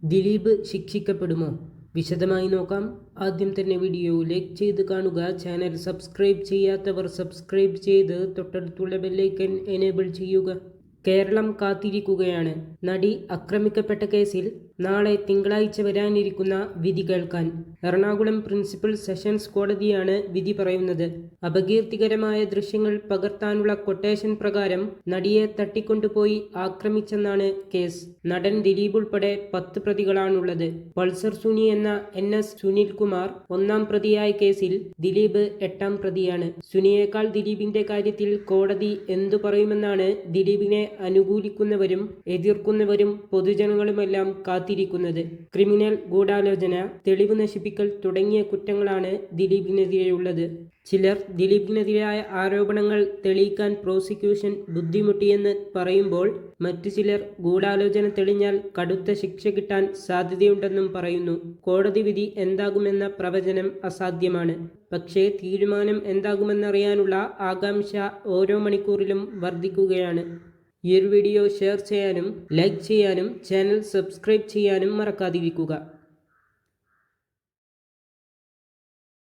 ദിലീപ് ശിക്ഷിക്കപ്പെടുമോ? വിശദമായി നോക്കാം. ആദ്യം തന്നെ വീഡിയോ ലൈക്ക് ചെയ്ത് കാണുക. ചാനൽ സബ്സ്ക്രൈബ് ചെയ്യാത്തവർ സബ്സ്ക്രൈബ് ചെയ്ത് തൊട്ടടുത്തുള്ള ബെല്ലൈക്കൺ എനേബിൾ ചെയ്യുക. കേരളം കാത്തിരിക്കുകയാണ്. നടി ആക്രമിക്കപ്പെട്ട കേസിൽ നാളെ തിങ്കളാഴ്ച വരാനിരിക്കുന്ന വിധി കേൾക്കാൻ. എറണാകുളം പ്രിൻസിപ്പൽ സെഷൻസ് കോടതിയാണ് വിധി പറയുന്നത്. അപകീർത്തികരമായ ദൃശ്യങ്ങൾ പകർത്താനുള്ള കൊട്ടേഷൻ പ്രകാരം നടിയെ തട്ടിക്കൊണ്ടുപോയി ആക്രമിച്ചെന്നാണ് കേസ്. നടൻ ദിലീപ് ഉൾപ്പെടെ 10 പ്രതികളാണുള്ളത്. പൾസർ സുനി എന്ന NS സുനിൽകുമാർ 1-ാം പ്രതിയായ കേസിൽ ദിലീപ് 8-ാം പ്രതിയാണ്. സുനിയേക്കാൾ ദിലീപിന്റെ കാര്യത്തിൽ കോടതി എന്തു പറയുമെന്നാണ് ദിലീപിനെ അനുകൂലിക്കുന്നവരും എതിർക്കുന്നവരും പൊതുജനങ്ങളുമെല്ലാം കാത്തിരിക്കുന്നത്. ക്രിമിനൽ ഗൂഢാലോചന, തെളിവ് നശിപ്പിക്കൽ തുടങ്ങിയ കുറ്റങ്ങളാണ് ദിലീപിനെതിരെയുള്ളത്. ചിലർ ദിലീപിനെതിരായ ആരോപണങ്ങൾ തെളിയിക്കാൻ പ്രോസിക്യൂഷൻ ബുദ്ധിമുട്ടിയെന്ന് പറയുമ്പോൾ മറ്റു ചിലർ ഗൂഢാലോചന തെളിഞ്ഞാൽ കടുത്ത ശിക്ഷ കിട്ടാൻ സാധ്യതയുണ്ടെന്നും പറയുന്നു. കോടതി വിധി എന്താകുമെന്ന പ്രവചനം അസാധ്യമാണ്. പക്ഷേ തീരുമാനം എന്താകുമെന്നറിയാനുള്ള ആകാംക്ഷ ഓരോ മണിക്കൂറിലും വർദ്ധിക്കുകയാണ്. ഈ ഒരു വീഡിയോ ഷെയർ ചെയ്യാനും ലൈക്ക് ചെയ്യാനും ചാനൽ സബ്സ്ക്രൈബ് ചെയ്യാനും മറക്കാതിരിക്കുക.